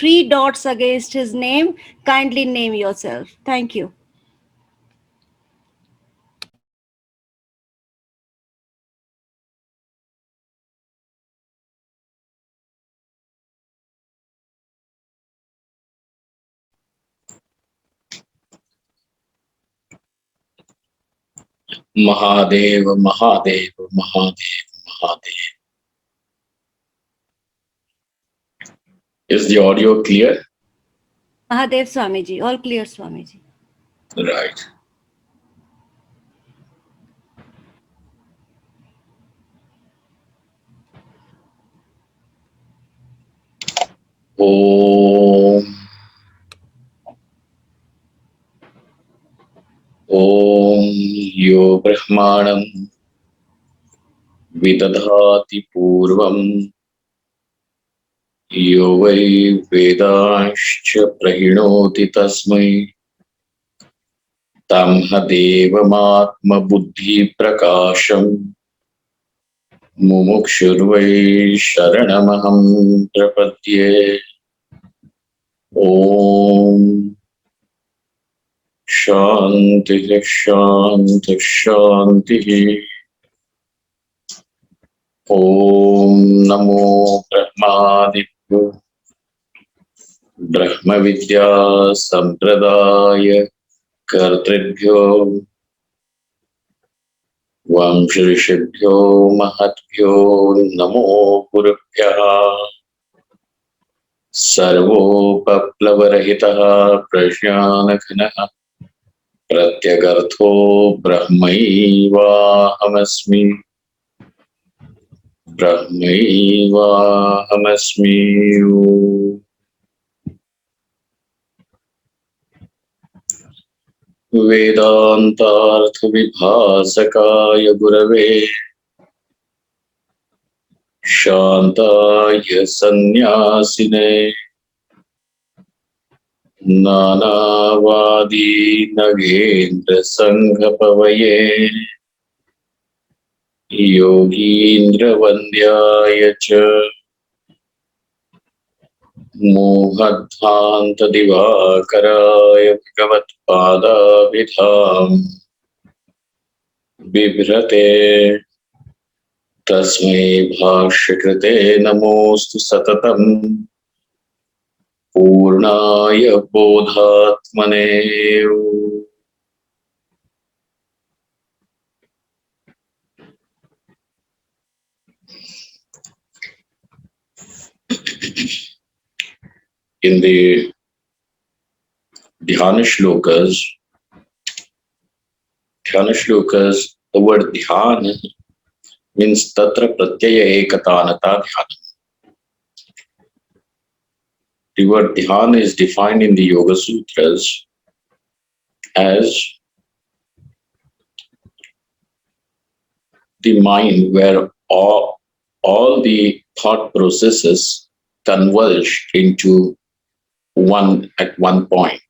3 dots against his name. Kindly name yourself. Thank you. Mahadev, Mahadev, Mahadev, Mahadev. Is the audio clear? Mahadev Swamiji. All clear, Swamiji. Right. Om. Om Yo Brahmanam Vidadhati Purvam Yo Vai Vedanscha Prahinoti Tasmai Tamha Devamatma Buddhi Prakasham Mumukshurvai Sharanamaham Prapadye. Om Shanti Shanti Shanti. Om Namo Brahmadibhyo Brahma Vidya Sampradaya Kartribhyo Vamshrishibhyo Mahatbhyo Namo Gurubhyaha Sarvopaplavarahitaha Prajnanaghanaha Pratyagartho Brahmaivahamasmi Brahmaivahamasmi. Vedantartha vibhasakaya gurave Shantaya sannyasine Nanavadi nagendra sanghapavaye Yogindra vandyaya cha Mohadhanta divakaraya bhagavat pada vidham Bibhrate Tasmai bhashyakೃತೆ namostu satatam Purnaya bodhatmane. In the Dhyana shlokas, the word Dhyana means Tatra Pratyaya Ekatanata Dhyana. The word Dhyana is defined in the Yoga Sutras as the mind where all the thought processes converge into one at one point.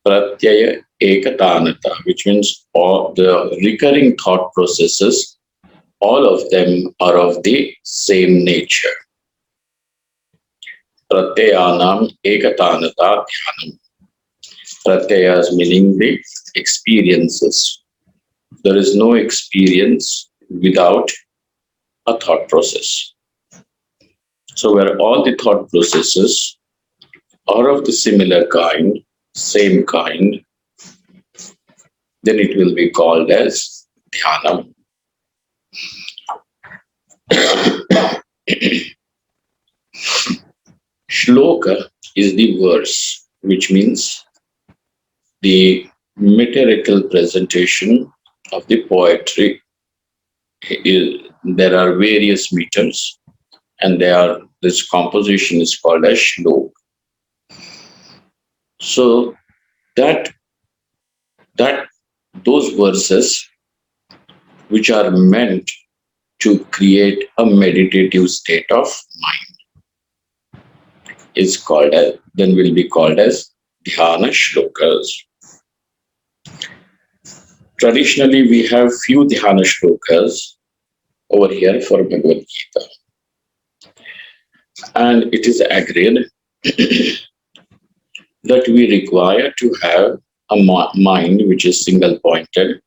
Pratyaya Ekatanata, which means all the recurring thought processes, all of them are of the same nature. Pratyayanam Ekatanata Dhyanam. Pratyayas meaning the experiences. There is no experience without a thought process. So where all the thought processes are of the similar kind, same kind, then it will be called as Dhyana. Sloka is the verse, which means the metrical presentation of the poetry. There are various meters, and this composition is called as Sloka. So those verses which are meant to create a meditative state of mind will be called as Dhyana shlokas. Traditionally, we have few Dhyana shlokas over here for Bhagavad Gita. And it is agreed that we require to have a mind which is single pointed,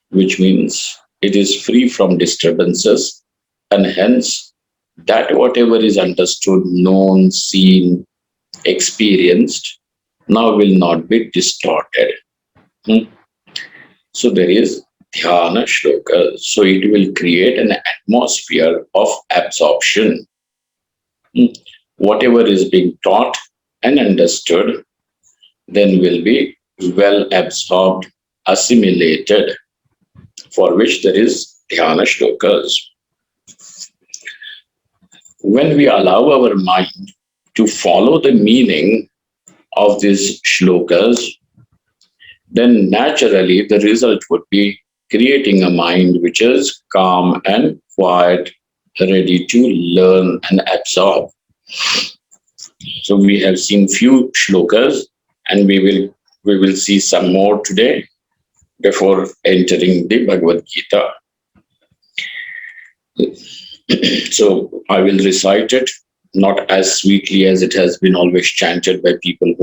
which means it is free from disturbances, and hence that whatever is understood, known, seen, experienced, now will not be distorted. So there is Dhyana Sloka. So it will create an atmosphere of absorption. Whatever is being taught and understood then will be well absorbed, assimilated, for which there is Dhyana Shlokas. When we allow our mind to follow the meaning of these shlokas, then naturally the result would be creating a mind which is calm and quiet, ready to learn and absorb. So we have seen few shlokas, and we will see some more today before entering the Bhagavad Gita. So I will recite it, not as sweetly as it has been always chanted by people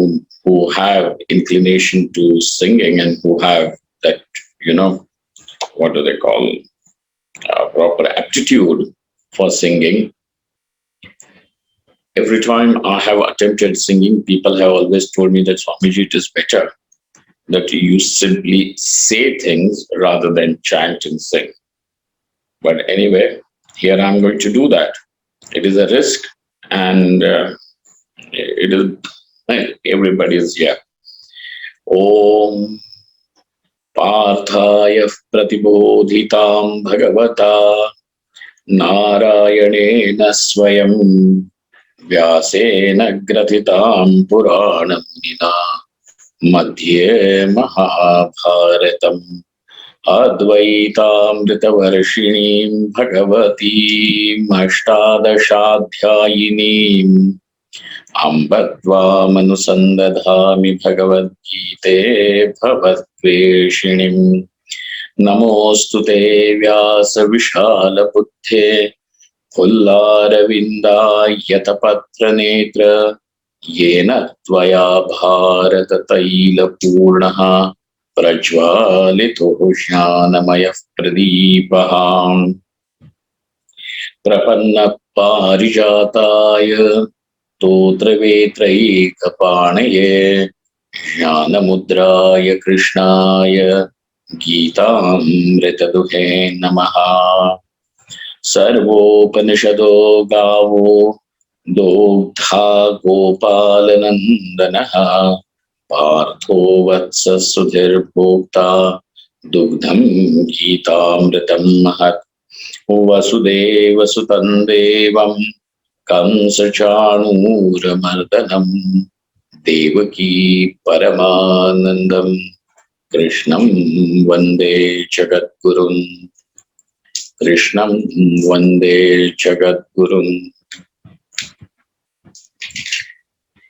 who have inclination to singing and who have that, what do they call, proper aptitude for singing. Every time I have attempted singing, people have always told me that, Swamiji, it is better that you simply say things rather than chant and sing. But anyway, here I'm going to do that. It is a risk, and it is everybody is here. Om Parthaya pratibodhitam bhagavata Narayanena svayam Vyasena grathitam puranamunina madhye Mahabharatam Advaitamruta varshanim Bhagavatim Astadasadhyayinim Amba tvam Anusandadhami Bhagavad-gite Bhavadvesinim Namostute Vyasa visalabuddhe Phullaravindayatapatra netrayena Tvaya Bharatatailapurnah prajvalito jnanamayah pradipah Prapanna parijataya Totravetraikapanaye Gnanamudraya Krishnaya Gitamritaduhe Namaha Sarvopanishado Gavo Dogdha Gopalanandanaha Partho Vatsa Sudhir Bhokta Dugdham Gitamritam Mahat Vasudeva Sutandevam Kamsachanuramardanam Devaki Paramanandam Krishnam Vande Jagadgurun Krishnam Vande Jagadgurun.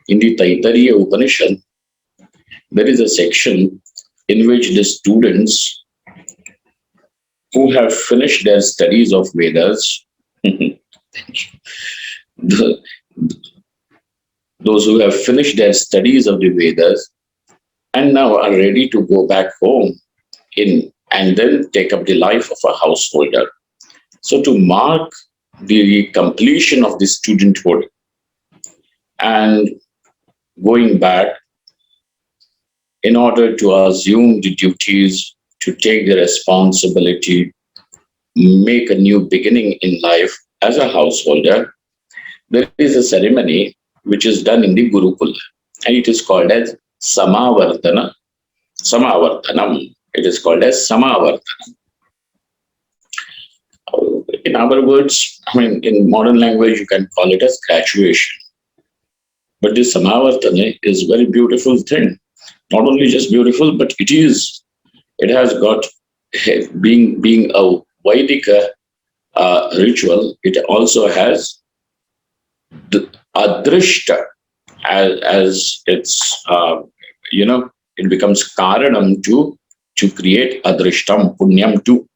In the Taittiriya Upanishad, there is a section in which the students who have finished their studies of Vedas, those who have finished their studies of the Vedas and now are ready to go back home and then take up the life of a householder. So to mark the completion of the studenthood and going back in order to assume the duties, to take the responsibility, make a new beginning in life as a householder, there is a ceremony which is done in the Gurukula, and it is called as Samavartanam. It is called as Samavartanam. In other words, in modern language, you can call it as graduation. But this Samavartana is a very beautiful thing. Not only just beautiful, but it has got, being a Vedic ritual, it also has the adrishta as its, it becomes karanam to create adrishtam, punyam too.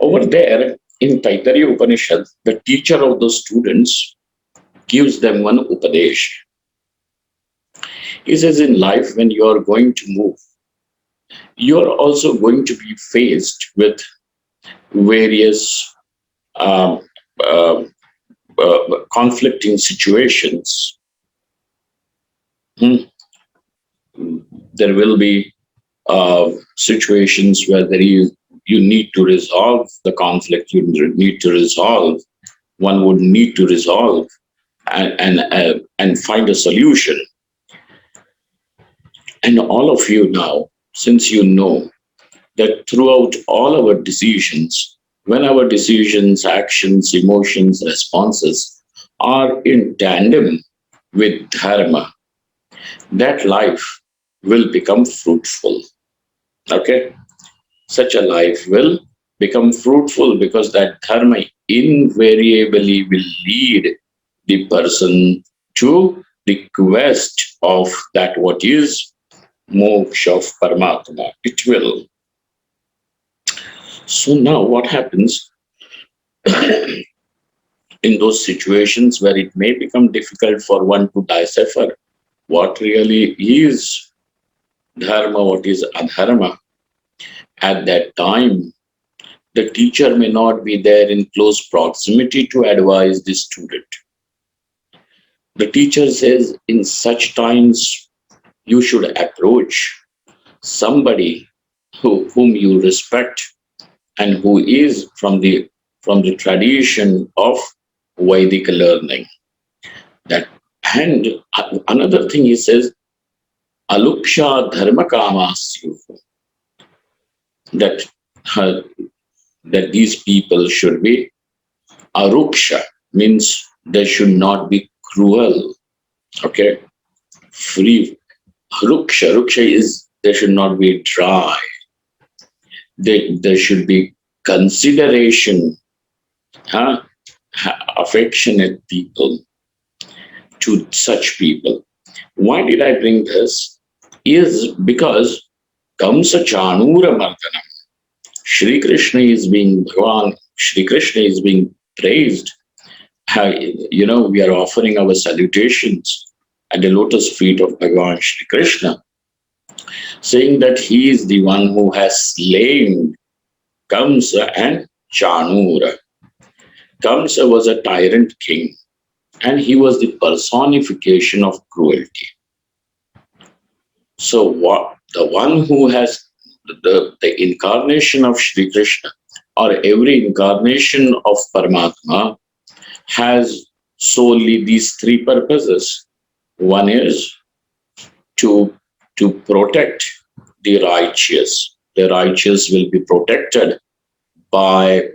Over there in Taittiriya Upanishad, the teacher of those students gives them one upadesh. He says, in life, when you are going to move, you are also going to be faced with various um, uh, conflicting situations. Hmm. There will be situations where you need to resolve the conflict, you need to resolve, one would need to resolve and find a solution. And all of you now, since you know that throughout all our decisions, when our decisions, actions, emotions, responses are in tandem with dharma, that life will become fruitful. Okay? Such a life will become fruitful because that dharma invariably will lead the person to the quest of that what is moksha of Paramatma. It will. So now what happens in those situations where it may become difficult for one to decipher what really is dharma, what is adharma? At that time, the teacher may not be there in close proximity to advise the student. The teacher says in such times you should approach somebody whom you respect and who is from the tradition of Vedic learning. That and another thing he says, aluksha dharma kamasyu, that that these people should be aruksha, means they should not be cruel. Okay, free. Ruksha is they should not be dry. There should be consideration, huh? Affectionate people to such people. Why did I bring this? Is because Kamsa Chanura Mardanam. Shri Krishna is being Bhagavan, Shri Krishna is being praised. We are offering our salutations at the lotus feet of Bhagavan Shri Krishna, saying that he is the one who has slain Kamsa and Chanura. Kamsa was a tyrant king, and he was the personification of cruelty. So the one who has the incarnation of Shri Krishna, or every incarnation of Paramatma, has solely these three purposes. One is to protect the righteous. The righteous will be protected by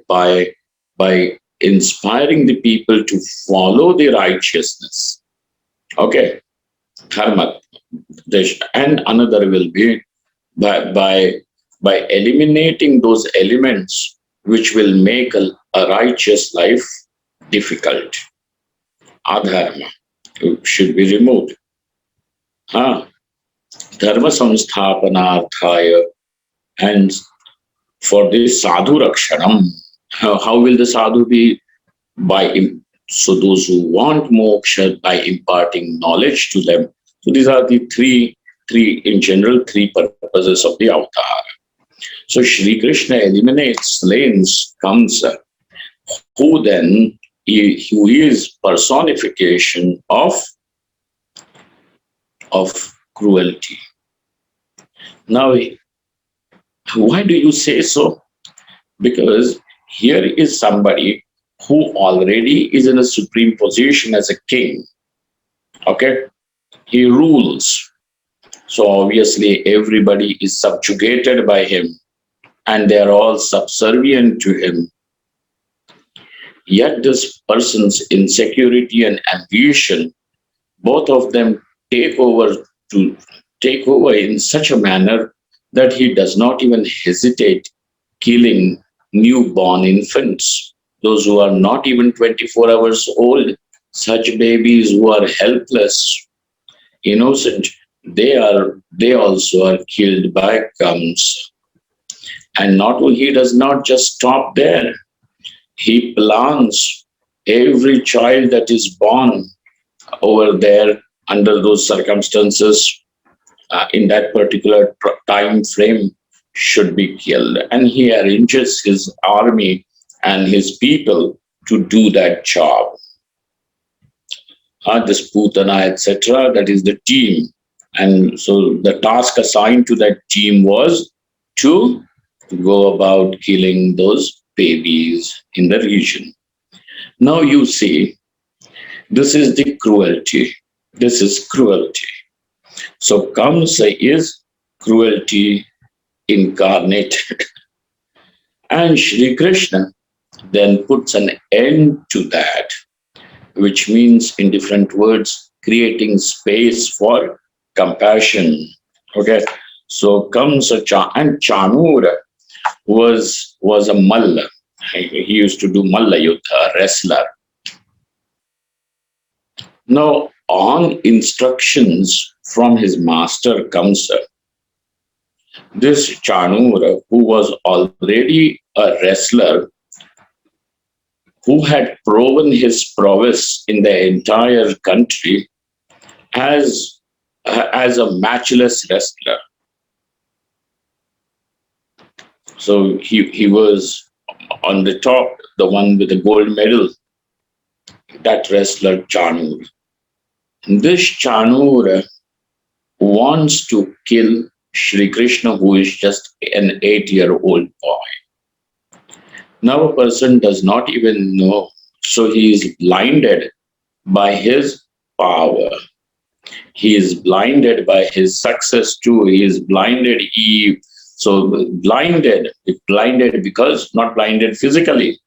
inspiring the people to follow the righteousness. Okay, dharma. And another will be by eliminating those elements which will make a righteous life difficult. Adharma should be removed. Dharma samsthapanarthaya, and for this sadhu rakshanam. How will the sadhu be? So those who want moksha, by imparting knowledge to them. So these are the three in general, three purposes of the avatar. So Shri Krishna eliminates, slains, Kamsa, who then who is personification of cruelty. Now, why do you say so? Because here is somebody who already is in a supreme position as a king. Okay? He rules. So obviously everybody is subjugated by him and they are all subservient to him. Yet this person's insecurity and ambition, both of them take over in such a manner that he does not even hesitate killing newborn infants, those who are not even 24 hours old, such babies who are helpless, innocent, they also are killed by Kamsa. And not only he does not just stop there, he plants every child that is born over there under those circumstances in that particular time frame should be killed. And he arranges his army and his people to do that job. This Putana, etc., that is the team. And so the task assigned to that team was to go about killing those babies in the region. Now you see, this is the cruelty. This is cruelty. So Kamsa is cruelty incarnated. And Shri Krishna then puts an end to that, which means, in different words, creating space for compassion. Okay, so Kamsa and Chanura was a Malla. He used to do Malla Yuddha, wrestler. Now, on instructions from his master Kamsa, this Chanura, who was already a wrestler, who had proven his prowess in the entire country as a matchless wrestler. So he was on the top, the one with the gold medal, that wrestler Chanura. This Chanura wants to kill Shri Krishna, who is just an 8-year-old boy. Now a person does not even know, so he is blinded by his power. He is blinded by his success too. He is blinded. Blinded because not blinded physically,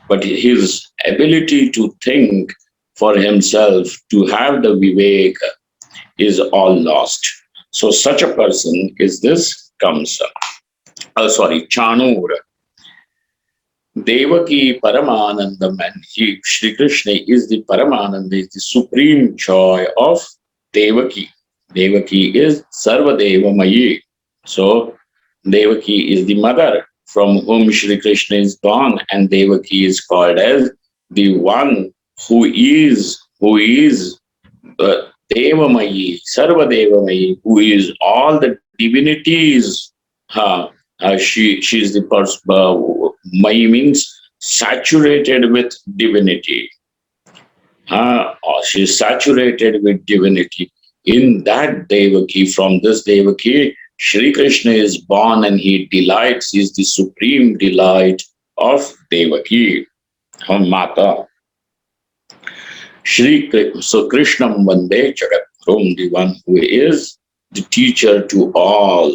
but his ability to think for himself, to have the vivek, is all lost. So such a person is this Kamsa. Chanura. Devaki Paramanandam, and Shri Krishna is the Paramananda, is the supreme joy of Devaki. Devaki is Sarvadevamayi. So Devaki is the mother from whom Shri Krishna is born, and Devaki is called as the one who is Devamayi, Sarvadevamayi, who is all the divinities. She is the person. Mayi means saturated with divinity. She is saturated with divinity. In that Devaki, from this Devaki, Shri Krishna is born, and he delights. He is the supreme delight of Devaki, her Mata. So Krishnam Vande Jagatguru, the one who is the teacher to all.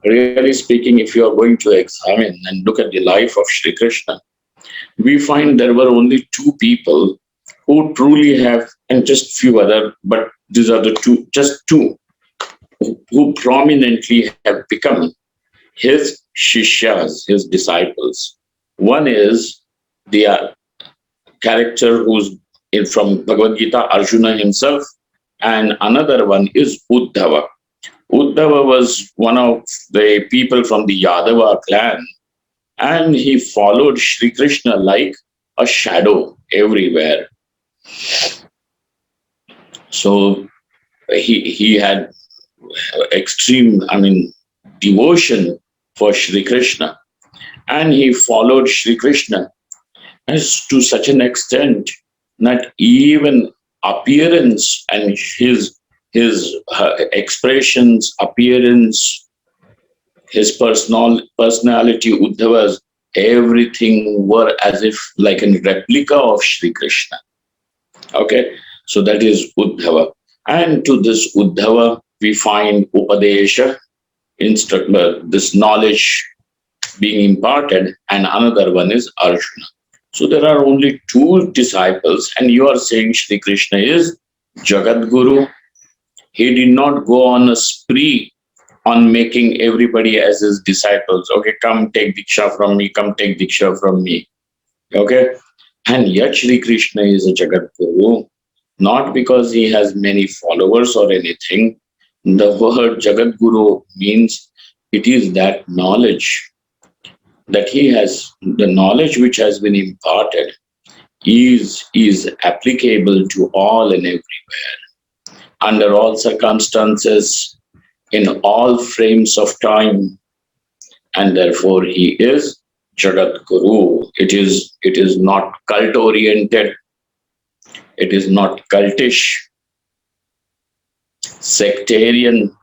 Really speaking, if you are going to examine and look at the life of Shri Krishna, we find there were only two people who truly have, and just few other, but these are the two, just two, who prominently have become his shishyas, his disciples. One is the character who's from Bhagavad Gita, Arjuna himself, and another one is Uddhava. Uddhava was one of the people from the Yadava clan, and he followed Shri Krishna like a shadow everywhere. So he had extreme, devotion for Shri Krishna, and he followed Shri Krishna as to such an extent that even appearance and his expressions, appearance, his personality, Uddhava's, everything were as if like a replica of Shri Krishna. Okay, so that is Uddhava. And to this Uddhava, we find Upadesha, this knowledge being imparted, and another one is Arjuna. So there are only two disciples, and you are saying Shri Krishna is Jagat Guru. He did not go on a spree on making everybody as his disciples. Okay, come take Diksha from me, come take Diksha from me. Okay, and yet Shri Krishna is a Jagat Guru, not because he has many followers or anything. The word Jagat Guru means it is that knowledge that he has, the knowledge which has been imparted is applicable to all and everywhere, under all circumstances, in all frames of time, and therefore he is Jagat Guru. It is not cult oriented, it is not cultish, sectarian,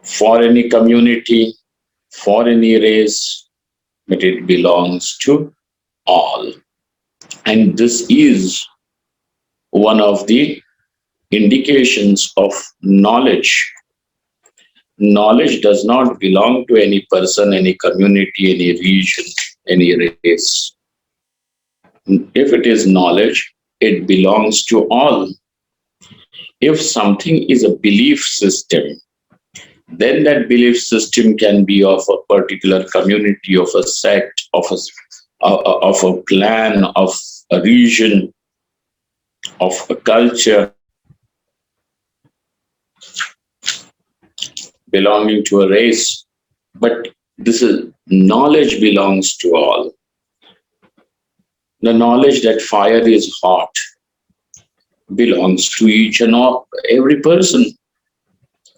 for any community, for any race, but it belongs to all. And this is one of the indications of knowledge. Knowledge does not belong to any person, any community, any region, any race. If it is knowledge, it belongs to all. If something is a belief system, then that belief system can be of a particular community, of a sect, of a clan, of a region, of a culture, belonging to a race. But this is knowledge belongs to all. The knowledge that fire is hot belongs to each and every person,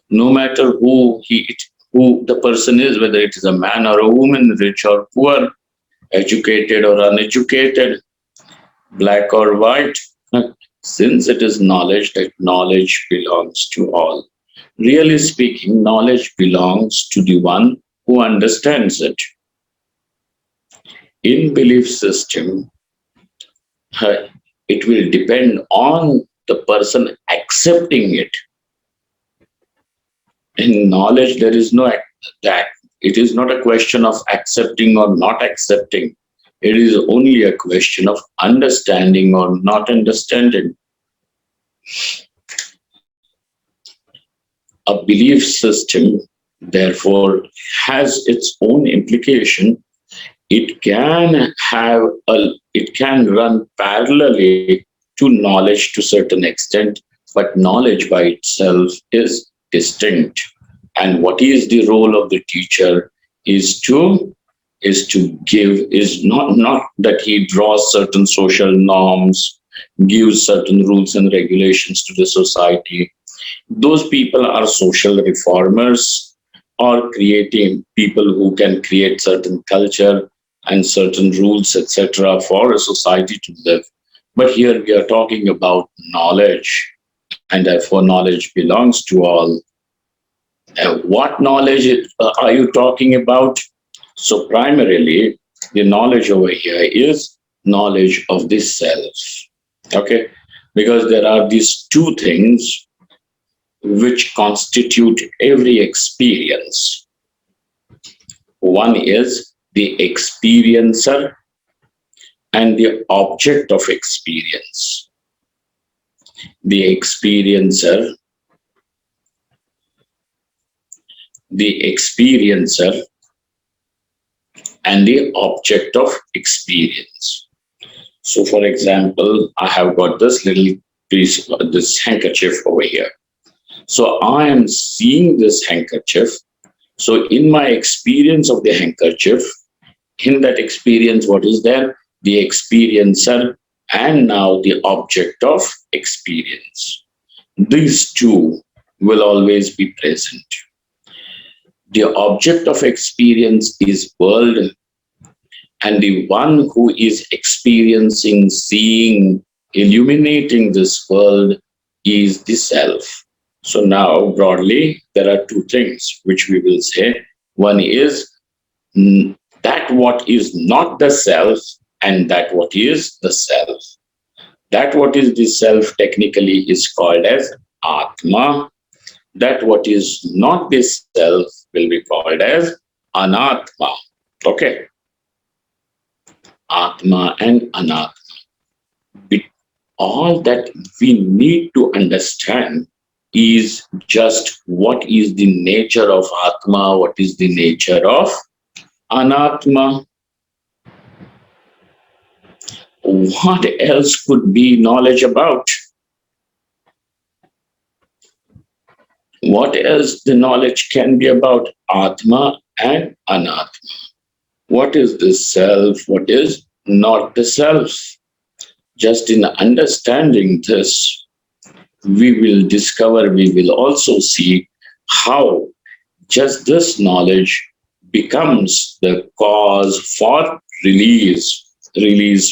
no matter who the person is, whether it is a man or a woman, rich or poor, educated or uneducated, black or white. Since it is knowledge, that knowledge belongs to all. Really speaking, knowledge belongs to the one who understands it. In belief system, it will depend on the person accepting it. In knowledge, there is no that. It is not a question of accepting or not accepting. It is only a question of understanding or not understanding. A belief system, therefore, has its own implication. It can run parallelly to knowledge to a certain extent, but knowledge by itself is distinct. And what is the role of the teacher is to give, is not that he draws certain social norms, gives certain rules and regulations to the society. Those people are social reformers or creating people who can create certain culture and certain rules, etc., for a society to live. But here we are talking about knowledge, and therefore knowledge belongs to all. What knowledge are you talking about? So primarily, the knowledge over here is knowledge of the self. Okay? Because there are these two things which constitute every experience. One is the experiencer and the object of experience. The experiencer, and the object of experience. So, for example, I have got this little piece, this handkerchief over here. So I am seeing this handkerchief. So in my experience of the handkerchief, in that experience, what is there? The experiencer and now the object of experience. These two will always be present. The object of experience is world, and the one who is experiencing, seeing, illuminating this world is the self. So now, broadly, there are two things which we will say. One is that what is not the self and that what is the self. That what is the self technically is called as Atma. That what is not the self will be called as Anatma. Okay? Atma and Anatma. All that we need to understand is just what is the nature of Atma, what is the nature of Anatma. What else could be knowledge about? What else the knowledge can be about Atma and Anatma? What is the self? What is not the self. Just in understanding this, we will discover, we will also see how just this knowledge becomes the cause for release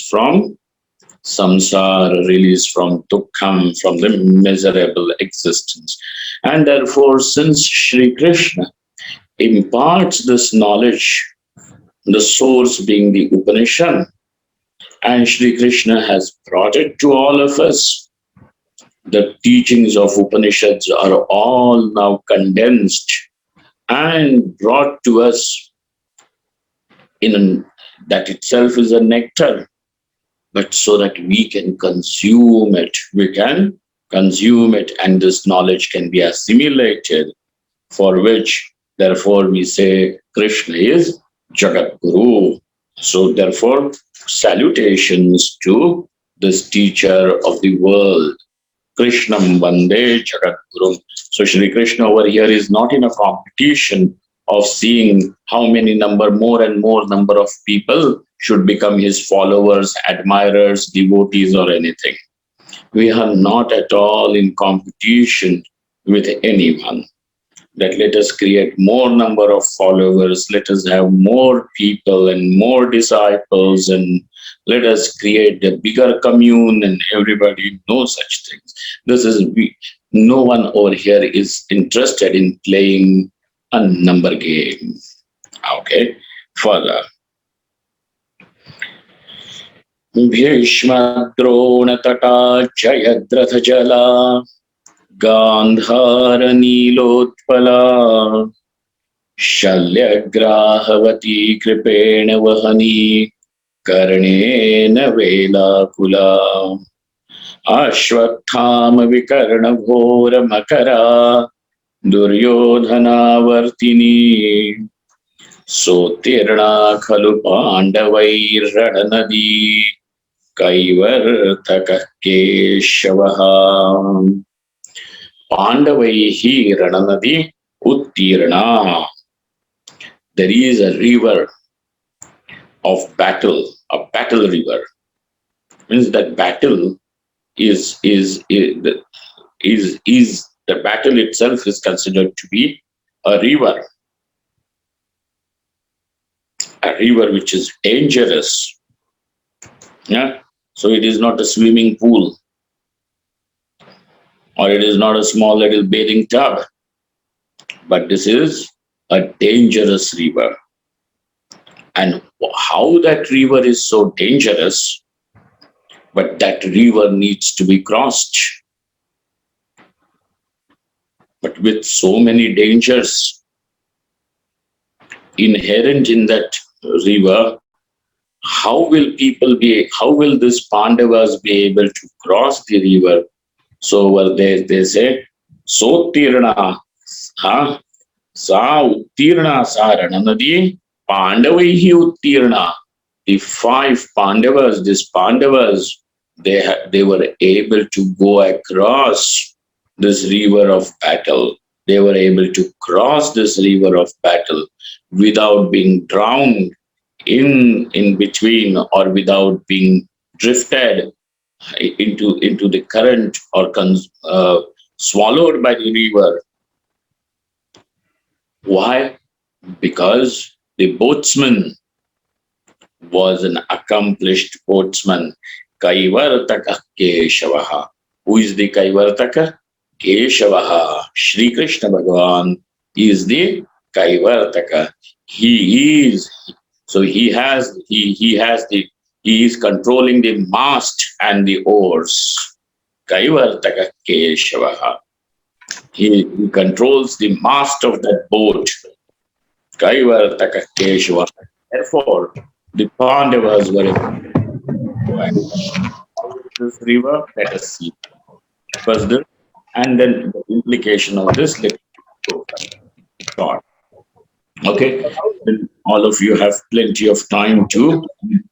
from samsara, release from dukkham, from the miserable existence. And therefore, since Sri Krishna imparts this knowledge, the source being the Upanishad, and Sri Krishna has brought it to all of us, the teachings of Upanishads are all now condensed and brought to us that itself is a nectar, but so that we can consume it. We can consume it, and this knowledge can be assimilated, for which, therefore, we say Krishna is Jagat Guru. So, therefore, salutations to this teacher of the world, Krishnam Vande Jagat Guru. So Shri Krishna over here is not in a competition of seeing how many more and more number of people should become his followers, admirers, devotees, or anything. We are not at all in competition with anyone. That let us create more number of followers, let us have more people and more disciples, and let us create a bigger commune, and everybody knows such things. No one over here is interested in playing a number game. Okay, further. Bhishma Drona Tata Jayadratha Jala Gandhara Nilotpala Shalyagrahavati Kripena Vahani Karnena Velakula Ashwathama Vikarna Ghora Makara Duryodhana Vartini Sotirna Khalu Pandavai Radanadi Kaivartaka Keshavaha Pandavaihi Rananadi Uttirna. There is a river of battle, a battle river. Means that battle is the battle itself is considered to be a river which is dangerous. Yeah. So it is not a swimming pool, or it is not a small little bathing tub, but this is a dangerous river. And how that river is so dangerous, but that river needs to be crossed. But with so many dangers inherent in that river, how will this Pandavas be able to cross the river? So over there they say, Sotirna, Sa Uttirna Sarananadi, Pandavaihi Uttirna. The 5 Pandavas, they were able to go across this river of battle. They were able to cross this river of battle without being drowned in between, or without being drifted into the current, or swallowed by the river. Why? Because the boatsman was an accomplished boatsman. Kaivartaka Keshavaha. Who is the Kaivartaka? Keshavaha. Shri Krishna Bhagavan is the Kaivartaka. He is controlling the mast and the oars. Kaivartaka Keshavaha. He controls the mast of that boat. Kaivartaka Keshavaha. Therefore, the Pandavas were this river. Let us see first this, and then the implication of this. Let us go short. Okay, then all of you have plenty of time to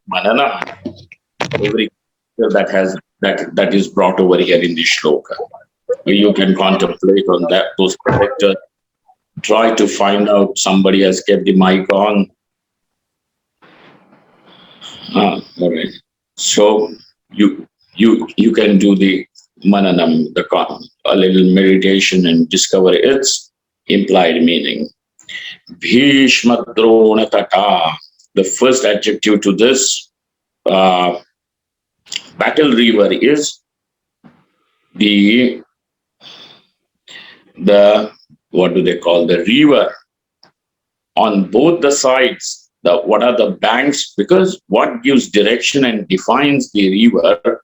manana every that is brought over here in the shloka. You can contemplate on that, those characters. Try to find out. Somebody has kept the mic on. All right. So you can do the mananam, a little meditation and discover its implied meaning. Bhishma Drona Tata. The first adjective to this uh, battle river is the the what do they call the river on both the sides. What are the banks? Because what gives direction and defines the river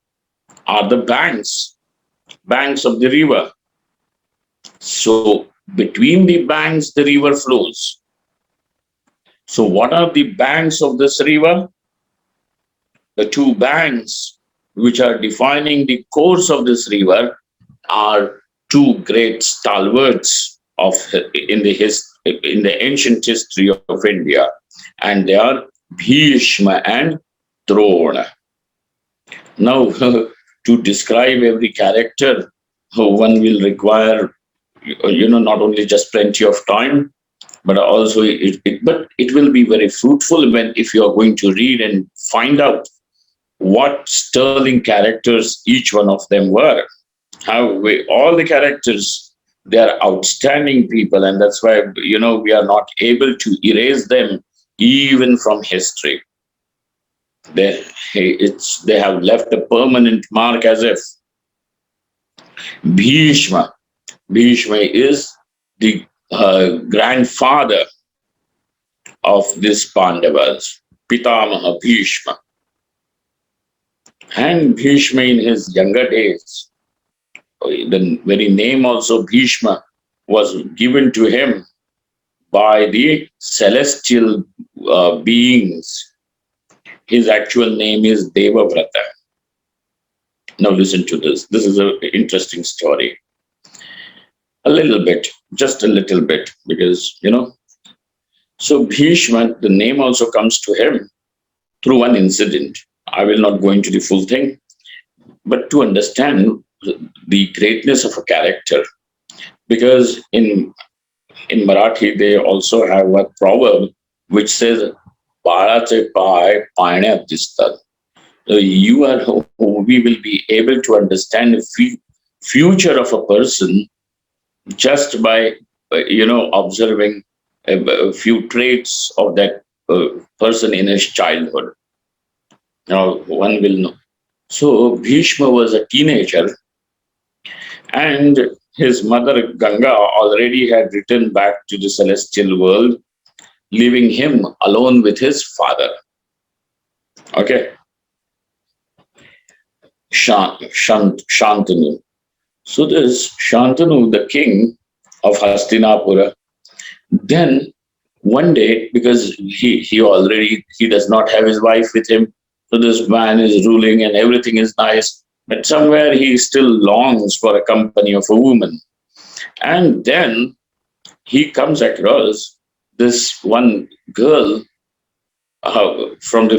are the banks of the river. So between the banks, the river flows. So what are the banks of this river? The two banks which are defining the course of this river are two great stalwarts of in the ancient history of India, and they are Bhishma and Drona. Now, to describe every character, one will require, not only just plenty of time, but also but it will be very fruitful if you are going to read and find out what sterling characters each one of them were. All the characters, they are outstanding people, and that's why we are not able to erase them even from history. They have left a permanent mark, as if Bhishma. Bhishma is the grandfather of these Pandavas, Pitamaha Bhishma. And Bhishma in his younger days, the very name also Bhishma was given to him by the celestial beings. His actual name is Devavrata. Now listen to this. This is an interesting story. A little bit, just a little bit, because, So Bhishma, the name also comes to him through one incident. I will not go into the full thing, but to understand the greatness of a character, because in Marathi they also have a proverb which says "Balache pai paine distal." We will be able to understand the future of a person just by observing a few traits of that person in his childhood. Now one will know. So Bhishma was a teenager, and his mother Ganga already had returned back to the celestial world, leaving him alone with his father. Okay, Shantanu. So this Shantanu, the king of Hastinapura, then one day, because he does not have his wife with him, so this man is ruling and everything is nice, but somewhere he still longs for a company of a woman. And then he comes across this one girl from the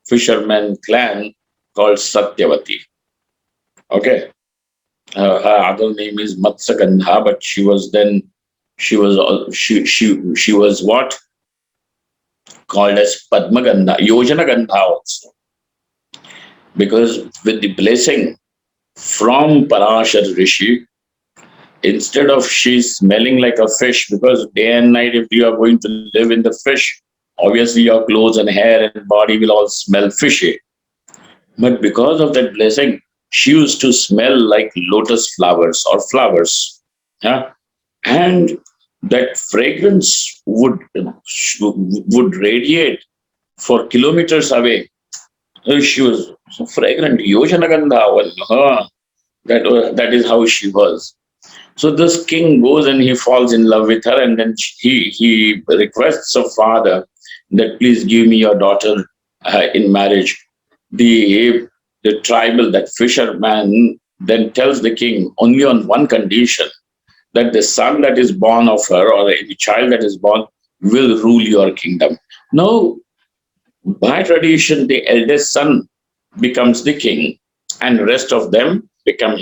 fisherman clan called Satyavati. Okay, her other name is Matsagandha, but she was what called as Padmagandha, Yojanagandha also, because with the blessing from Parashar Rishi, instead of she smelling like a fish, because day and night, if you are going to live in the fish, obviously your clothes and hair and body will all smell fishy. But because of that blessing, she used to smell like lotus flowers or flowers. Yeah? And that fragrance would radiate for kilometers away. She was so fragrant. Yojanagandha. That is how she was. So this king goes and he falls in love with her, and then he requests of father that please give me your daughter in marriage. The that fisherman then tells the king only on one condition, that the son that is born of her, or any child that is born, will rule your kingdom. Now, by tradition, the eldest son becomes the king, and the rest of them become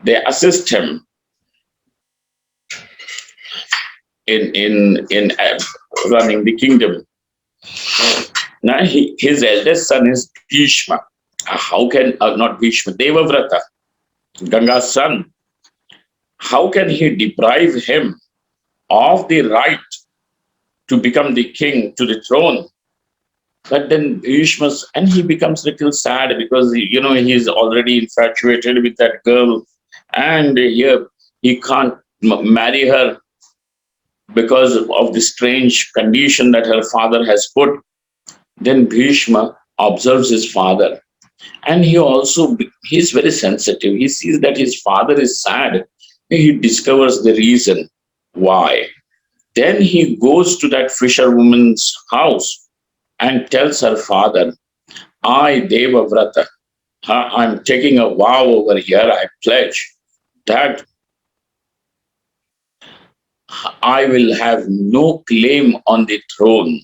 they assist him in running the kingdom. Now his eldest son is Bhishma. How can, not Bhishma, Devavrata, Ganga's son, how can he deprive him of the right to become the king, to the throne? But then Bhishma, and he becomes a little sad because, he's already infatuated with that girl, and here he can't marry her because of the strange condition that her father has put. Then Bhishma observes his father, and he's very sensitive. He sees that his father is sad. He discovers the reason why. Then he goes to that fisherwoman's house and tells her father, I, Devavrata, I'm taking a vow over here. I pledge that I will have no claim on the throne.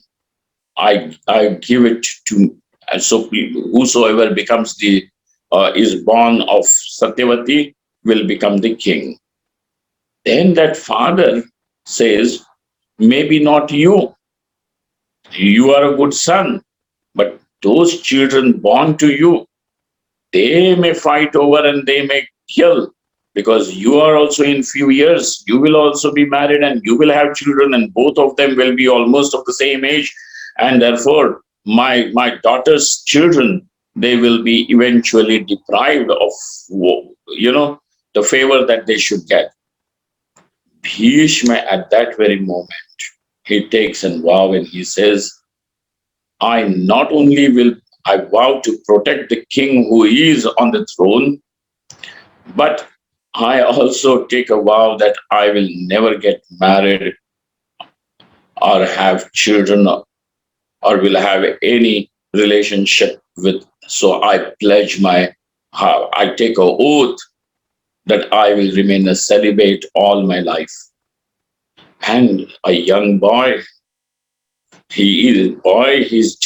I give it to, and so whosoever becomes is born of Satyavati will become the king. Then that father says, maybe not you. You are a good son, but those children born to you, they may fight over and they may kill, because you are also in few years, you will also be married and you will have children, and both of them will be almost of the same age. And therefore, my daughter's children, they will be eventually deprived of, the favor that they should get. Bhishma, at that very moment, he takes a vow and he says, I vow to protect the king who is on the throne, but I also take a vow that I will never get married or have children or will have any relationship with. So I take an oath that I will remain a celibate all my life. And a young boy, he is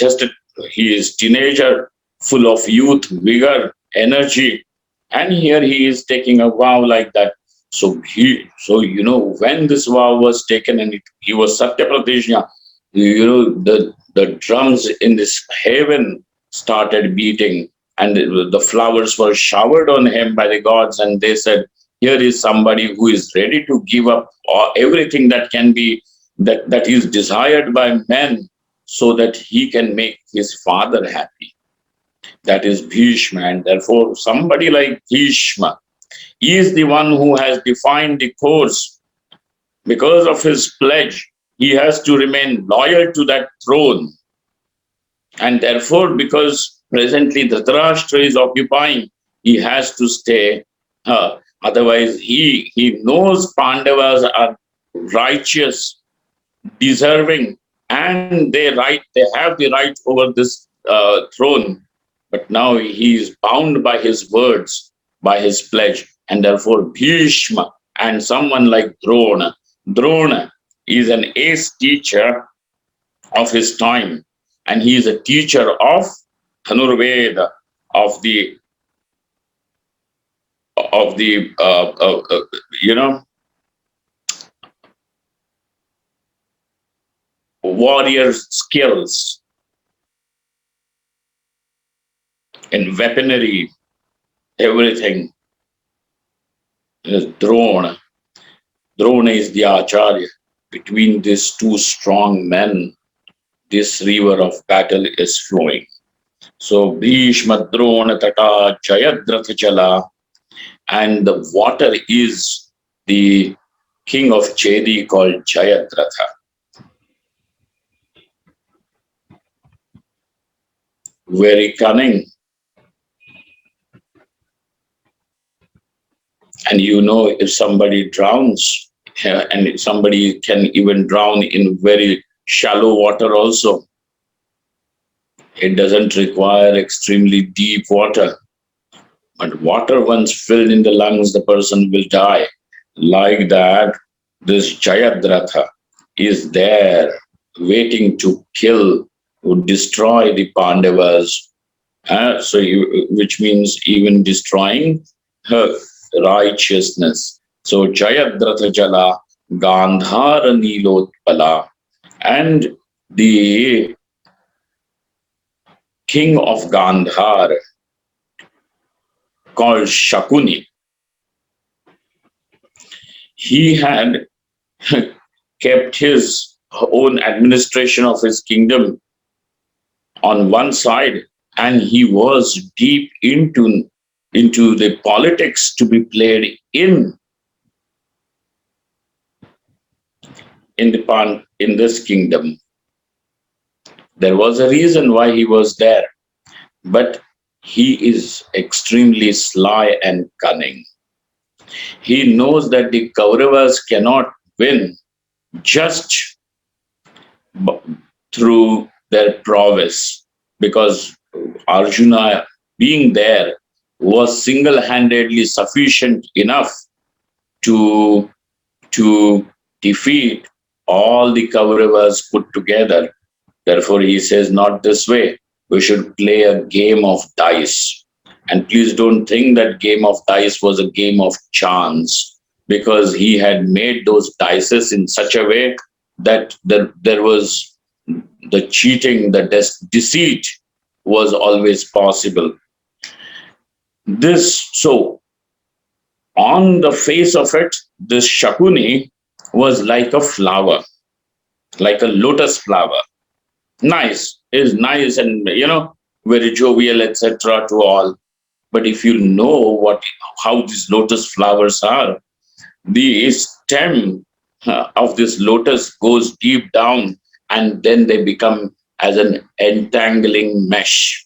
teenager, full of youth, vigor, energy. And here he is taking a vow like that. So when this vow was taken and he was Satya Pratijna, the drums in this heaven started beating, and the flowers were showered on him by the gods, and they said, here is somebody who is ready to give up everything that can be, that is desired by men, so that he can make his father happy. That is Bhishma, and therefore somebody like Bhishma is the one who has defined the course. Because of his pledge, he has to remain loyal to that throne. And therefore, because presently Dhritarashtra is occupying, he has to stay. Otherwise, he knows Pandavas are righteous, deserving, and they have the right over this throne. But now he is bound by his words, by his pledge, and therefore Bhishma and someone like Drona. Drona is an ace teacher of his time, and he is a teacher of Dhanurveda, of the warrior skills in weaponry, everything. Drona. Drona is the Acharya. Between these two strong men, this river of battle is flowing. So Bhishma Drona Tata Jayadratha Chala, and the water is the king of Chedi called Jayadratha. Very cunning. And if somebody drowns, and if somebody can even drown in very shallow water also, it doesn't require extremely deep water. But water once filled in the lungs, the person will die. Like that, this Jayadratha is there waiting to kill, to destroy the Pandavas. Which means even destroying her righteousness. So Jayadratha Jala Gandhara Nilotpala. And the king of Gandhar, called Shakuni, he had kept his own administration of his kingdom on one side, and he was deep into the politics to be played in this kingdom. There was a reason why he was there, but he is extremely sly and cunning. He knows that the Kauravas cannot win just through their prowess, because Arjuna being there was single-handedly sufficient enough to defeat all the Kauravas put together. Therefore, he says, not this way. We should play a game of dice. And please don't think that game of dice was a game of chance, because he had made those dices in such a way that there was the cheating, the deceit was always possible. So, on the face of it, this Shakuni was like a flower, like a lotus flower. Nice, is nice, and very jovial, etc. to all. But if you know how these lotus flowers are, the stem of this lotus goes deep down, and then they become as an entangling mesh,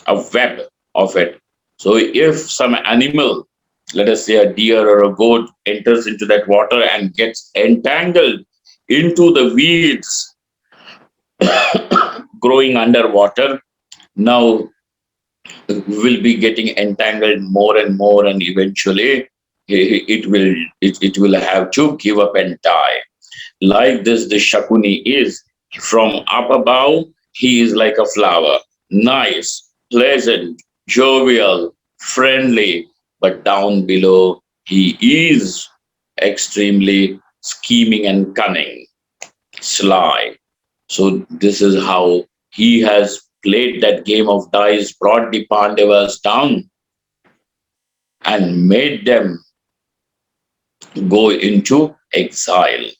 a web of it. So if some animal, let us say a deer or a goat, enters into that water and gets entangled into the weeds growing underwater, now will be getting entangled more and more, and eventually it will have to give up and die. Like this, the Shakuni is. From up above, he is like a flower, nice, pleasant, jovial, friendly, but down below, he is extremely scheming and cunning, sly. So this is how he has played that game of dice, brought the Pandavas down and made them go into exile.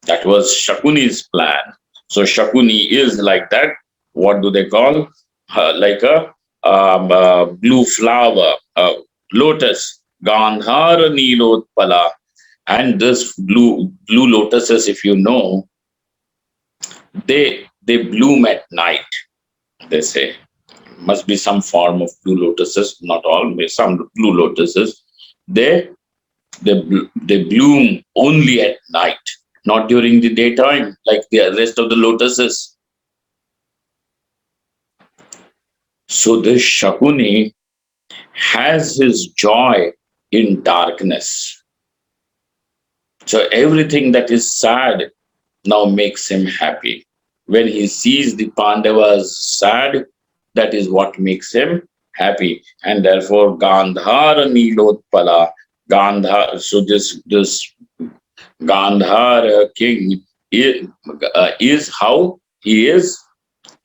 That was Shakuni's plan. So Shakuni is like that. What do they call? Like a blue flower, lotus, Gandhara Nilotpala. And this blue lotuses, if you know, they bloom at night, they say. Must be some form of blue lotuses, not all, some blue lotuses. They bloom only at night, not during the daytime, like the rest of the lotuses. So this Shakuni has his joy in darkness. So everything that is sad now makes him happy. When he sees the Pandavas sad, that is what makes him happy. And therefore, Gandhara Nilotpala, Gandhar. So this Gandhar king is how he is.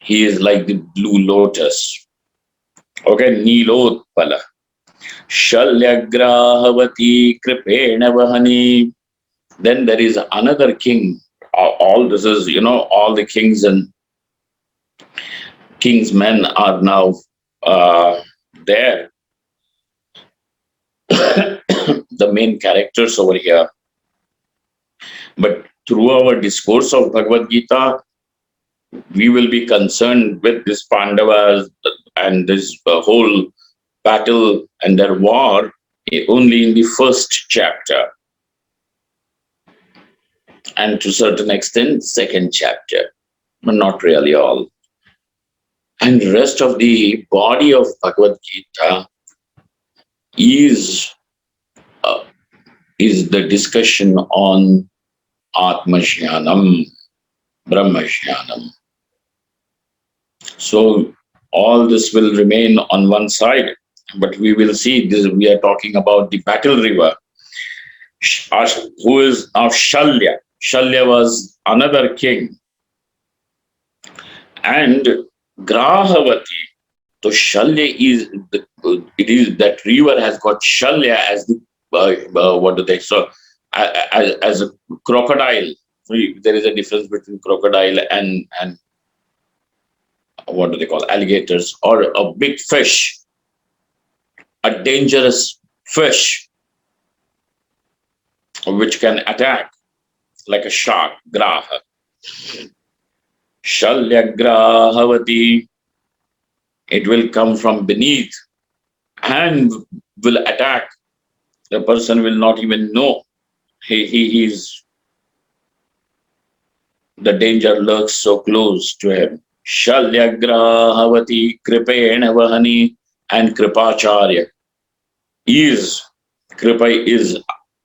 He is like the blue lotus. Okay, Nilotpala. Shalyagrahavati Kripena Vahani. Then there is another king. All this is, all the kings and king's men are now there. The main characters over here. But through our discourse of Bhagavad Gita, we will be concerned with this Pandavas and this whole battle and their war only in the first chapter. And to a certain extent, second chapter, but not really all. And the rest of the body of Bhagavad Gita is the discussion on Atmajnanam, Brahmajnanam. So all this will remain on one side, but we will see this. We are talking about the battle river, who is now Shalya. Shalya was another king and Grahavati. So Shalya is it is that river has got Shalya as the what do they so as a crocodile. There is a difference between crocodile and what do they call alligators, or a big fish, a dangerous fish which can attack like a shark. Graha. Shalya Grahavati. It will come from beneath and will attack. The person will not even know. He is, the danger lurks so close to him. Shalyagrahavati Kripena Vahani, and Kripacharya is, Kripa is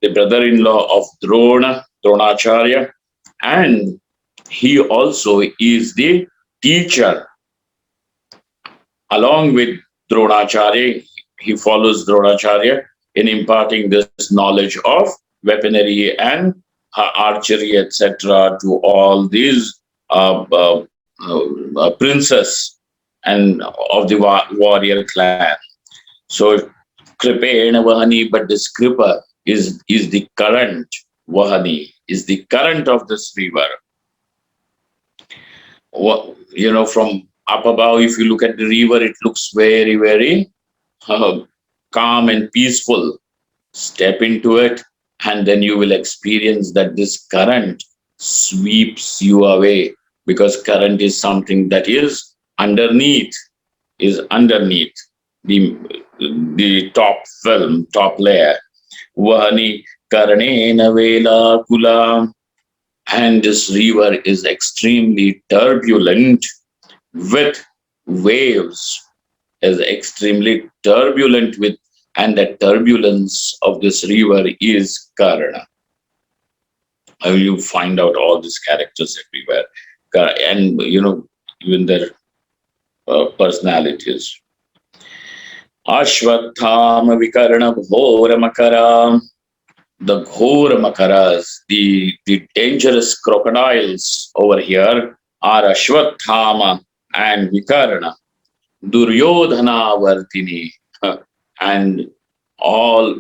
the brother-in-law of Dronacharya, and he also is the teacher. Along with Dronacharya, he follows Dronacharya in imparting this knowledge of weaponry and archery, etc., to all these princes and of the warrior clan. So Kripena Vahani, but this Kripa is the current. Vahani is the current of this river. You know, from up above, if you look at the river, it looks very, very calm and peaceful. Step into it, and then you will experience that this current sweeps you away, because current is something that is underneath the top layer. Vahani Karanena Vela Kula, and this river is extremely turbulent with waves, is extremely turbulent with, and the turbulence of this river is Karana. You find out all these characters everywhere, and you know, even their personalities. Ashwathama Vikarana Ghora Makara. The Ghora Makaras, the dangerous crocodiles over here are Ashwathama and Vikarana. Duryodhana Vartini. And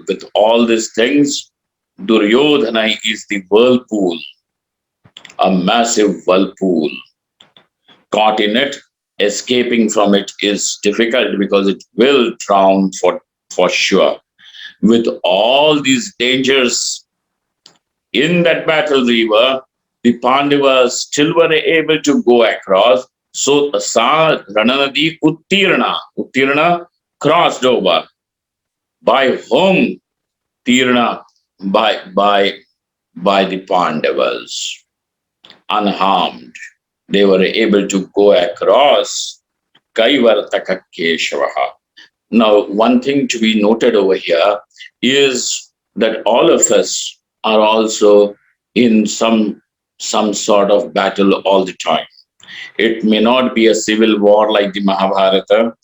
with all these things, Duryodhana is the whirlpool, a massive whirlpool. Caught in it, escaping from it is difficult because it will drown for sure. With all these dangers in that battle river, the Pandavas still were able to go across. So Sa Rananadi Uttirana crossed over. By whom? Tirna, by the Pandavas, unharmed. They were able to go across Kaivartaka Keshavaha. Now, one thing to be noted over here is that all of us are also in some sort of battle all the time. It may not be a civil war like the Mahabharata.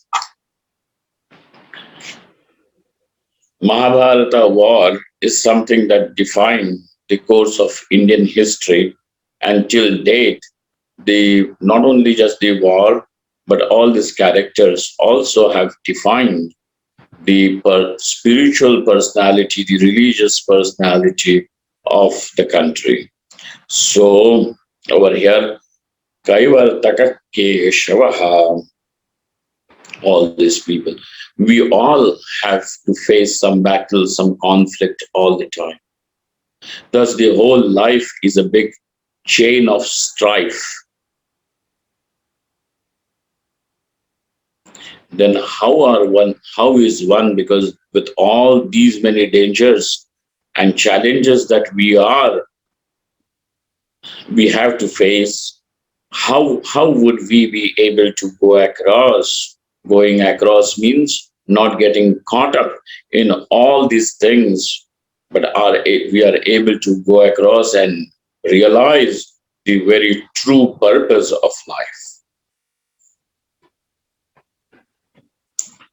Mahabharata war is something that defined the course of Indian history, and till date, not only just the war, but all these characters also have defined the spiritual personality, the religious personality of the country. So over here, Kaivartaka Keshavaha, all these people, we all have to face some battle, some conflict all the time. Thus, the whole life is a big chain of strife. Then how is one, because with all these many dangers and challenges that we have to face, how would we be able to go across? Going across means not getting caught up in all these things, but we are able to go across and realize the very true purpose of life.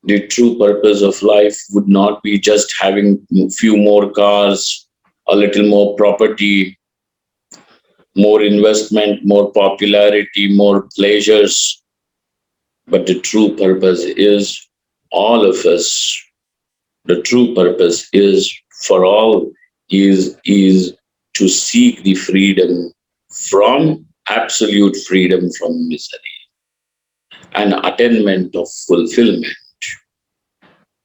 The true purpose of life would not be just having a few more cars, a little more property, more investment, more popularity, more pleasures. But the true purpose is all of us. The true purpose is for all is to seek the freedom from absolute freedom from misery and attainment of fulfillment,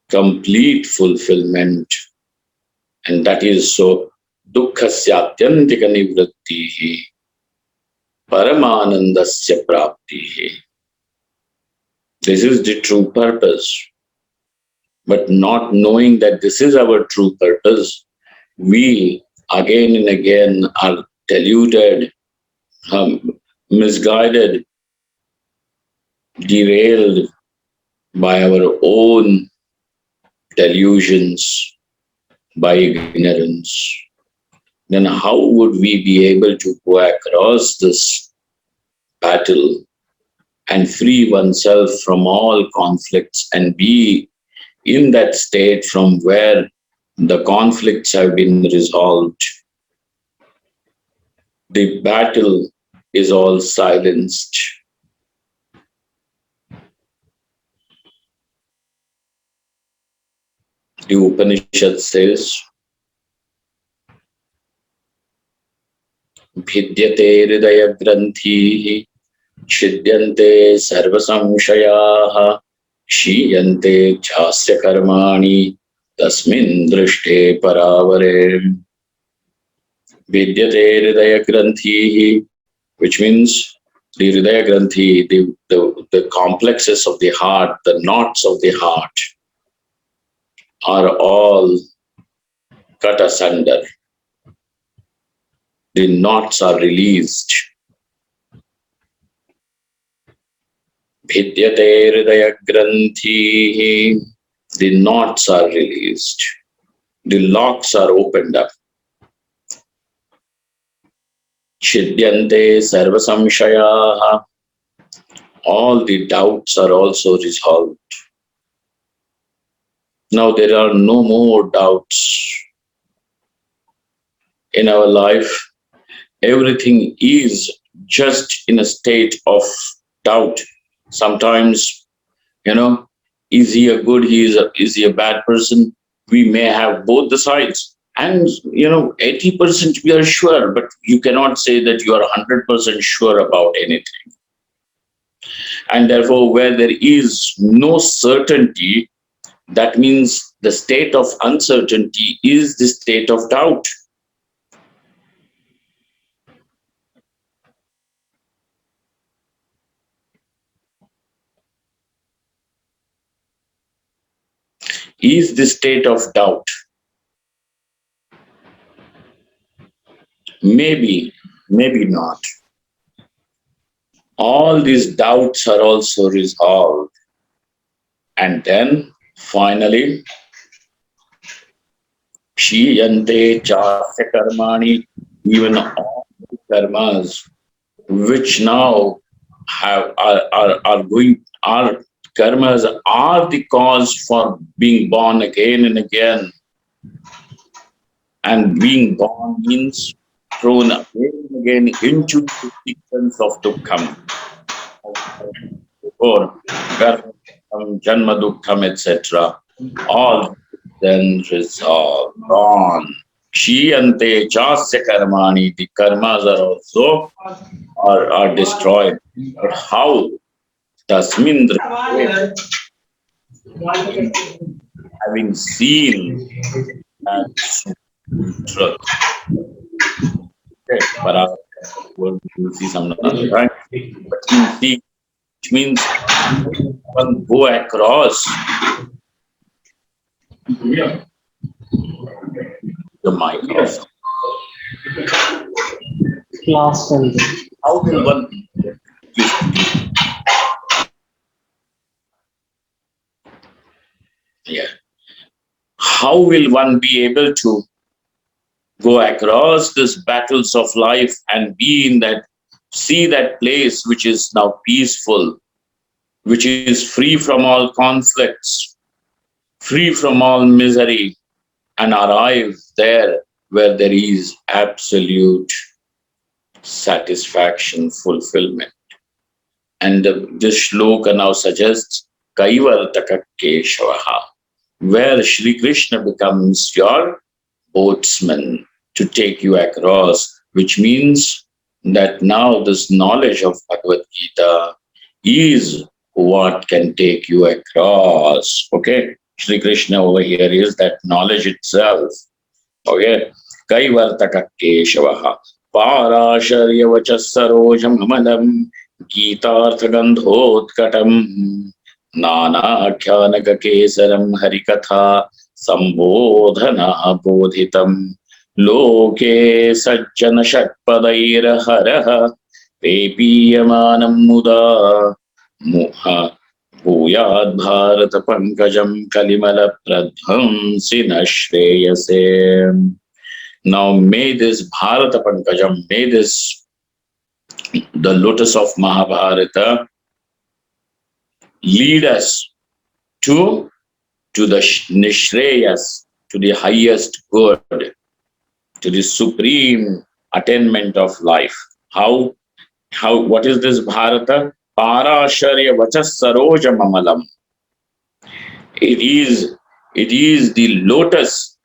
complete fulfillment. And that is so dukkhasya nivrittihi paramanandasya praptihi. This is the true purpose. But not knowing that this is our true purpose, we again and again are deluded, misguided, derailed by our own delusions, by ignorance. Then how would we be able to go across this battle and free oneself from all conflicts and be in that state from where the conflicts have been resolved? The battle is all silenced. The Upanishad says, Bhidyate hridaya granthihi Chidyante sarvasamshayaha Kshiyante chasya karmani Tasmin drishte paravare. Vidyate hridaya granthihi, which means the hridaya granthi, the complexes of the heart, the knots of the heart are all cut asunder. The knots are released. Vidyate hridaya granthihi, the knots are released. The locks are opened up. Chidyante sarvasamshayaha, all the doubts are also resolved. Now there are no more doubts in our life. Everything is just in a state of doubt. Sometimes, is he a good, is he a bad person? We may have both the sides. And, 80% we are sure, but you cannot say that you are 100% sure about anything. And therefore, where there is no certainty, that means the state of uncertainty is the state of doubt. Is the state of doubt. Maybe, maybe not. All these doubts are also resolved. And then, finally, Kshiyante chasya karmani, even all the karmas which now are going, our karmas are the cause for being born again and again. And being born means thrown again and again into the sequence of dukkham. Or janma dukkham, etc. All then resolve on. Kshiyante chasya karmani, the karmas are also are destroyed. But how? Tasmin having seen that truth. Okay, but we'll see some other time. But in see, which means one go across the mic also. How will one how will one be able to go across these battles of life and be in that, see that place which is now peaceful, which is free from all conflicts, free from all misery, and arrive there where there is absolute satisfaction, fulfillment. And this shloka now suggests Kaivartaka Keshavaha, where Sri Krishna becomes your boatsman to take you across, which means that now this knowledge of Bhagavad Gita is what can take you across. Okay, Sri Krishna over here is that knowledge itself. Okay, Kaivartaka Keshavaha Parasharya Vachasarojam Amalam Gitarthagandhotkatam Nanakyanaka Kesaram Harikatha Sambodhana Bodhitam Loke Sajjana Shatpadaira Haraha Pepiyamanam Muda Muha Bhuyad Bharata Pankajam Kalimala Pradhamsina Shreyase. Now may this Bharata Pankajam, may this, the lotus of Mahabharata, lead us to the Nishreyas, to the highest good, to the supreme attainment of life. How, what is this Bharata? Parasharya Vachas Saroja Mamalam. It is the lotus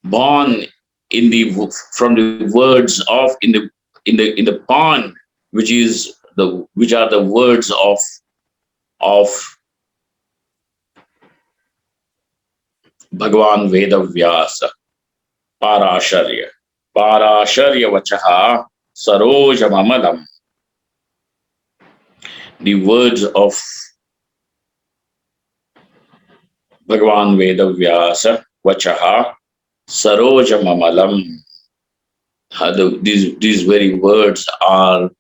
born in the from the words of in the pond, which are the words of Bhagavan Vyasa. Parasharya Vachaha Sarojam Amalam. The words of Bhagavan Vyasa Vachaha Sarojam Amalam. These very words are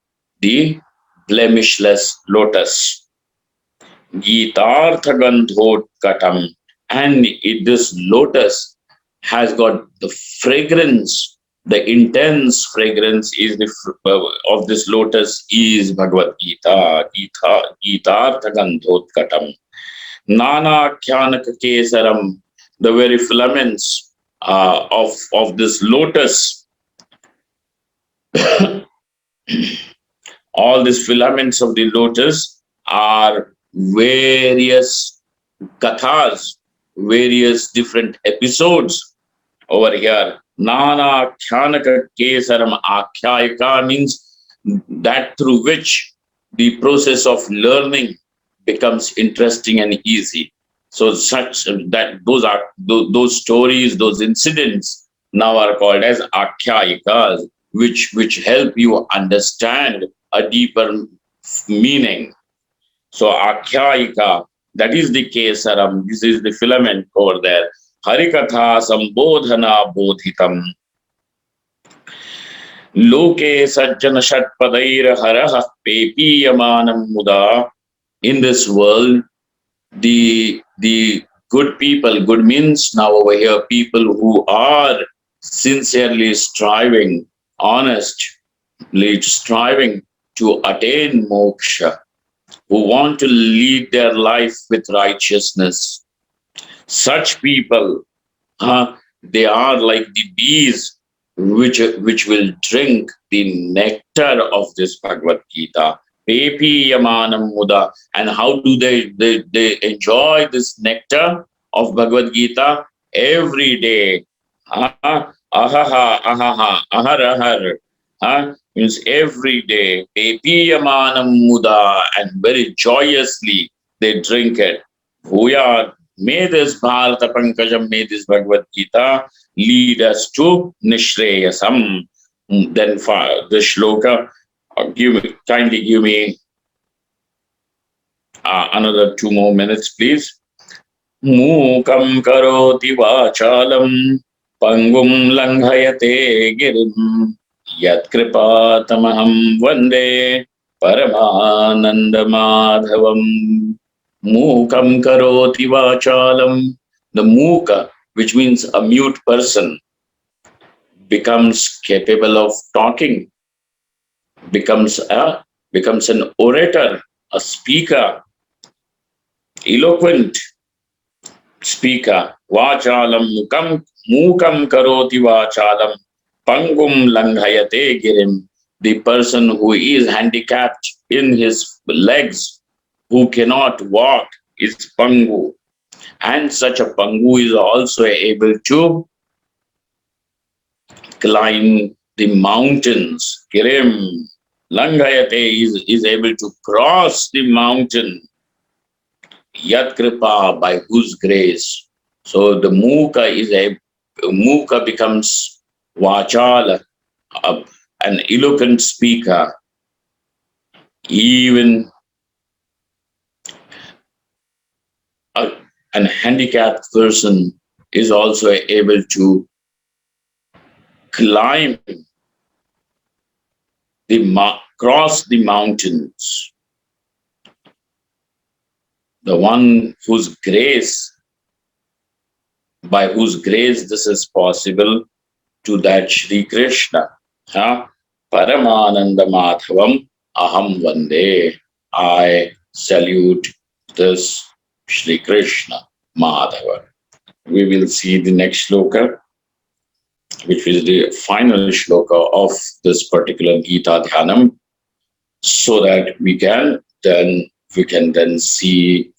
the blemishless lotus. Gitarthagandhotkatam. And this lotus has got the fragrance, the intense fragrance is of this lotus is Bhagavad Gita. Gitarthagandhotkatam. Nana Kyanaka Kesaram. The very filaments of this lotus, all these filaments of the lotus are various kathas, various different episodes over here. Nana Kyanaka Kesaram Akhyayika means that through which the process of learning becomes interesting and easy. So such that those stories, those incidents now are called as Akhyayikas, which help you understand a deeper meaning. So Akhyayika, that is the Kesaram, this is the filament over there. Harikatha Sambodhana Bodhitam. Loke Sajjana Shatpadaira Haraha Pepiyamanam Muda. In this world, the good people, good means now over here, people who are sincerely striving, honestly striving to attain moksha, who want to lead their life with righteousness. Such people, they are like the bees which will drink the nectar of this Bhagavad Gita. Pepi Yamanam Muda. And how do they enjoy this nectar of Bhagavad Gita? Every day. Ahaha, ahaha, ahar. Means every day. Pepi Yamanam Muda. And very joyously they drink it. Bhuya, may this Bharata Pankajam, may this Bhagavad Gita lead us to Nishreyasam. Then for the shloka, kindly give me another 2 more minutes, please. Mukam karoti vachalam pangum langhayate girim yat kripatamaham vande paramanandamadhavam. Mukam karoti vachalam. The muka, which means a mute person, becomes capable of talking, becomes an orator, a speaker, eloquent speaker. Vachalam mukam karoti vachalam pangum langhayate girim the person who is handicapped in his legs, who cannot walk, is pangu. And such a pangu is also able to climb the mountains. Kirim, Langayate is able to cross the mountain. Yat kripa, by whose grace. So the Muka becomes Vachala, an eloquent speaker. Even an handicapped person is also able to climb cross the mountains. The one by whose grace this is possible, to that Shri Krishna. Paramananda Madhavam Aham Vande. I salute this Shri Krishna Madhava. We will see the next sloka, which is the final shloka of this particular Gita Dhyanam, so that we can then study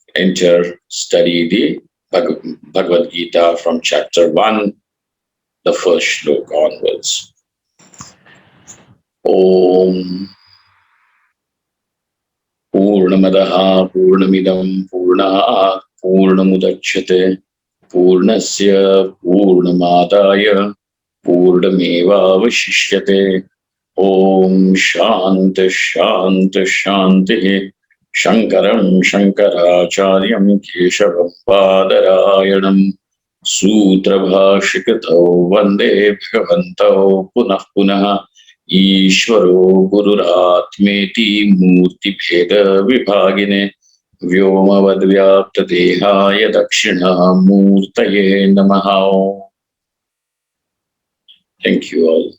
the Bhagavad Gita from chapter 1, the first shloka onwards. Om Purnamadaha Purnamidam Purnat Purnamudachyate Purnasya Purnamadaya Purnameva Vashishyate. Om Shanti Shanti Shanti. Shankaram Shankaracharyam Keshavam Padarayanam Sutra Bhashikatau Vande Bhagavantau Punah Punah Ishvaro Gururatmeti Murti Bheda Vibhagine Vyomavadvyapta Dehaya Dakshina Murtaye Namaha. Thank you all.